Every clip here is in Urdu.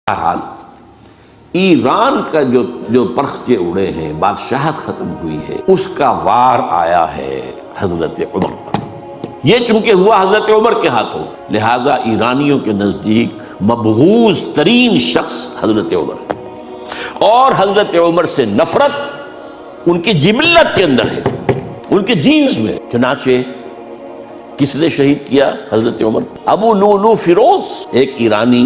بہرحال ایران کا جو پرخچے اڑے ہیں، بادشاہت ختم ہوئی ہے، اس کا وار آیا ہے حضرت عمر پر۔ یہ چونکہ ہوا حضرت عمر کے ہاتھوں، لہٰذا ایرانیوں کے نزدیک مبغوض ترین شخص حضرت عمر ہے، اور حضرت عمر سے نفرت ان کی جبلت کے اندر ہے، ان کے جینز میں۔ چنانچہ کس نے شہید کیا حضرت عمر کو؟ ابو لولو فیروز، ایک ایرانی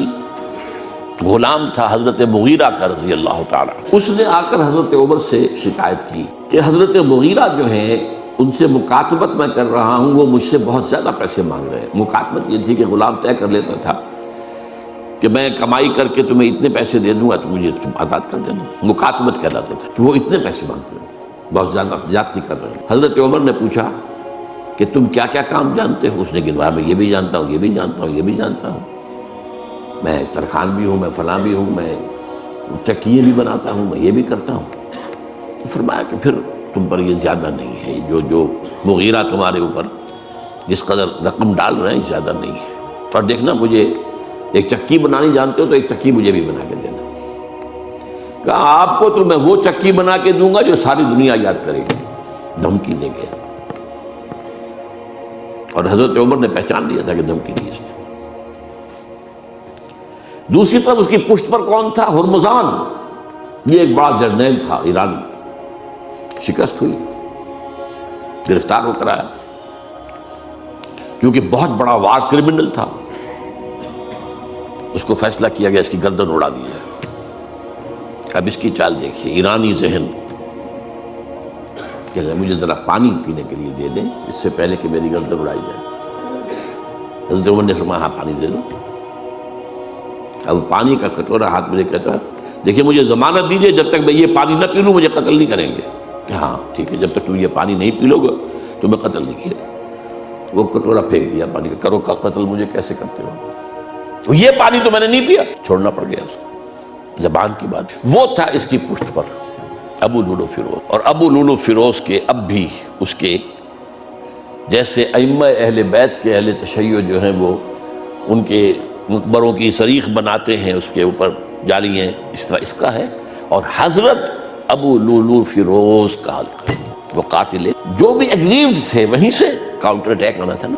غلام تھا حضرت مغیرہ کا رضی اللہ تعالیٰ۔ اس نے آ کر حضرت عمر سے شکایت کی کہ حضرت مغیرہ جو ہیں ان سے مکاتبت میں کر رہا ہوں، وہ مجھ سے بہت زیادہ پیسے مانگ رہے ہیں۔ مکاتبت یہ تھی کہ غلام طے کر لیتا تھا کہ میں کمائی کر کے تمہیں اتنے پیسے دے دوں گا تو مجھے تم آزاد کر دینا۔ مکاتبت کہلاتا تھا کہ وہ اتنے پیسے مانگتے ہیں، بہت زیادہ زیادتی کر رہے ہیں۔ حضرت عمر نے پوچھا کہ تم کیا کیا کام جانتے ہو؟ اس نے گنوایا، میں یہ بھی جانتا ہوں، یہ بھی جانتا ہوں، یہ بھی جانتا ہوں، میں ترخان بھی ہوں، میں فلاں بھی ہوں، میں چکیے بھی بناتا ہوں، میں یہ بھی کرتا ہوں۔ تو فرمایا کہ پھر تم پر یہ زیادہ نہیں ہے، جو مغیرہ تمہارے اوپر جس قدر رقم ڈال رہے ہیں زیادہ نہیں ہے، اور دیکھنا مجھے ایک چکی بنانی جانتے ہو تو ایک چکی مجھے بھی بنا کے دینا۔ کہا آپ کو تو میں وہ چکی بنا کے دوں گا جو ساری دنیا یاد کرے گی۔ دھمکی دے گیا، اور حضرت عمر نے پہچان لیا تھا کہ دھمکی دی اس نے۔ دوسری طرف اس کی پشت پر کون تھا؟ ہرمزان، یہ ایک بڑا جرنیل تھا ایرانی، شکست ہوئی، گرفتار ہو کر آیا، کیونکہ بہت بڑا وار کرمنل تھا۔ اس کو فیصلہ کیا گیا اس کی گردن اڑا دی جائے۔ اب اس کی چال دیکھیے، ایرانی ذہن کہ مجھے ذرا پانی پینے کے لیے دے دیں اس سے پہلے کہ میری گردن اڑائی جائے۔ حضرت عمر نے فرمایا ہاں پانی دے دو۔ اب پانی کا کٹورا ہاتھ میں لے کہتا ہے دیکھیے مجھے ضمانت دیجیے جب تک میں یہ پانی نہ پی لوں مجھے قتل نہیں کریں گے۔ کہ ہاں ٹھیک ہے، جب تک تم یہ پانی نہیں پی لو گے تو میں قتل نہیں کیا۔ وہ کٹورا پھینک دیا پانی کا، کرو کا قتل مجھے کیسے کرتے ہو؟ یہ پانی تو میں نے نہیں پیا، چھوڑنا پڑ گیا اس کو، زبان کی بات۔ وہ تھا اس کی پشت پر ابو لولو فیروز، اور ابو لولو فیروز کے اب بھی اس کے جیسے ائمہ اہل بیت کے اہل تشیع جو ہیں وہ ان کے مقبروں کی صریخ بناتے ہیں، اس کے اوپر جالیاں، اس طرح اس کا ہے۔ اور حضرت ابو لولو فیروز کا حلقہ، وہ قاتل جو بھی اگریوڈ تھے وہیں سے کاؤنٹر اٹیک آنا تھا نا۔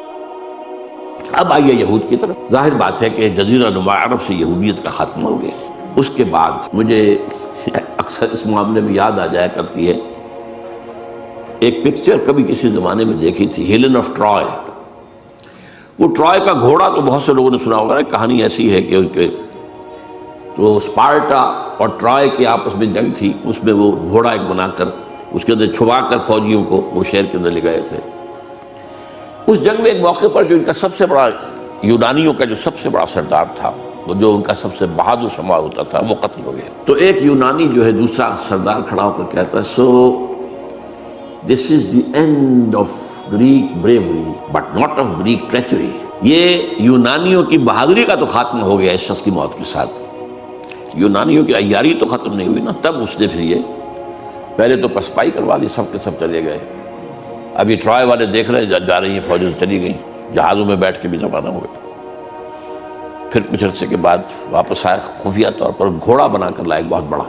اب آئیے یہود کی طرف۔ ظاہر بات ہے کہ جزیرہ نما عرب سے یہودیت کا خاتمہ ہو گیا۔ اس کے بعد مجھے اکثر اس معاملے میں یاد آ جایا کرتی ہے ایک پکچر کبھی کسی زمانے میں دیکھی تھی، ہیلن آف ٹرائے۔ وہ ٹرائے کا گھوڑا تو بہت سے لوگوں نے سنا ہوگا، کہانی ایسی ہے کہ ان کے تو اسپارٹا اور ٹرائے کے آپس میں جنگ تھی، اس میں وہ گھوڑا ایک بنا کر اس کے اندر چھپا کر فوجیوں کو وہ شہر کے اندر لے گئے تھے۔ اس جنگ میں ایک موقع پر جو ان کا سب سے بڑا یونانیوں کا جو سب سے بڑا سردار تھا، وہ جو ان کا سب سے بہادر شمار ہوتا تھا، وہ قتل ہو گیا۔ تو ایک یونانی جو ہے دوسرا سردار کھڑا ہو کر کہتا ہے so this is the end of Greek bravery but not of Greek treachery. یہ یونانیوں کی بہادری کا تو خاتمہ ہو گیا اس شخص کی موت کے ساتھ، یونانیوں کی عیاری تو ختم نہیں ہوئی نا۔ تب اس نے پھر یہ پہلے تو پسپائی کروا لی، سب کے سب چلے گئے۔ ابھی ٹرائے والے دیکھ رہے جا رہی ہیں فوجیں چلی گئیں، جہازوں میں بیٹھ کے بھی روانہ ہو گئے۔ پھر کچھ عرصے کے بعد واپس آئے، خفیہ طور پر گھوڑا بنا کر لائے بہت بڑا،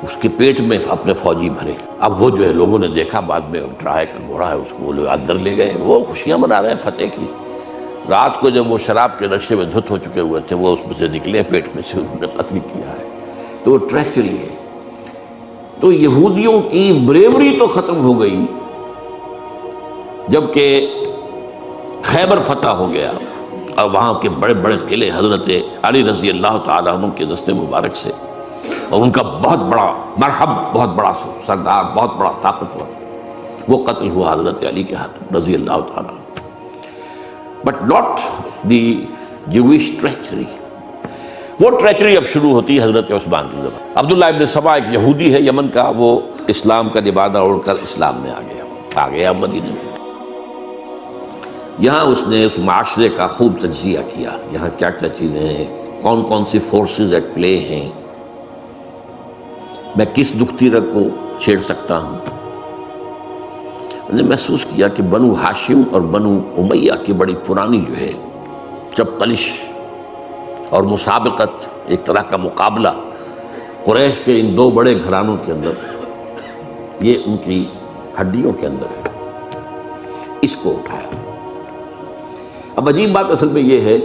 اس کے پیٹ میں اپنے فوجی بھرے۔ اب وہ جو ہے لوگوں نے دیکھا بعد میں ٹرائے کا گھوڑا ہے، اس کو وہ لوگ اندر لے گئے، وہ خوشیاں منا رہے ہیں فتح کی۔ رات کو جب وہ شراب کے نشے میں دھت ہو چکے ہوئے تھے، وہ اس میں سے نکلے، پیٹ میں سے انہوں نے قتل کیا ہے۔ تو وہ ٹریچری ہے۔ تو یہودیوں کی بریوری تو ختم ہو گئی جبکہ خیبر فتح ہو گیا، اور وہاں کے بڑے بڑے قلعے حضرت علی رضی اللہ تعالیٰ عنہ کے دست مبارک سے، اور ان کا بہت بڑا مرحب، بہت بڑا سردار، بہت بڑا طاقتور، وہ قتل ہوا حضرت علی کے ہاتھ رضی اللہ تعالیٰ عنہ۔ But not the Jewish treachery. وہ ٹریچری اب شروع ہوتی ہے حضرت عثمان کی زبان۔ عبداللہ ابن سبا ایک یہودی ہے یمن کا، وہ اسلام کا لبادہ اوڑھ کر اسلام میں آ گیا مدینے میں۔ یہاں اس نے اس معاشرے کا خوب تجزیہ کیا، یہاں کیا کیا چیزیں ہیں، کون کون سی فورسز ایٹ پلے ہیں، میں کس دکھتی رگ کو چھیڑ سکتا ہوں۔ میں نے محسوس کیا کہ بنو ہاشم اور بنو امیہ کی بڑی پرانی جو ہے چپقلش اور مسابقت، ایک طرح کا مقابلہ قریش کے ان دو بڑے گھرانوں کے اندر، یہ ان کی ہڈیوں کے اندر ہے، اس کو اٹھایا۔ اب عجیب بات اصل میں یہ ہے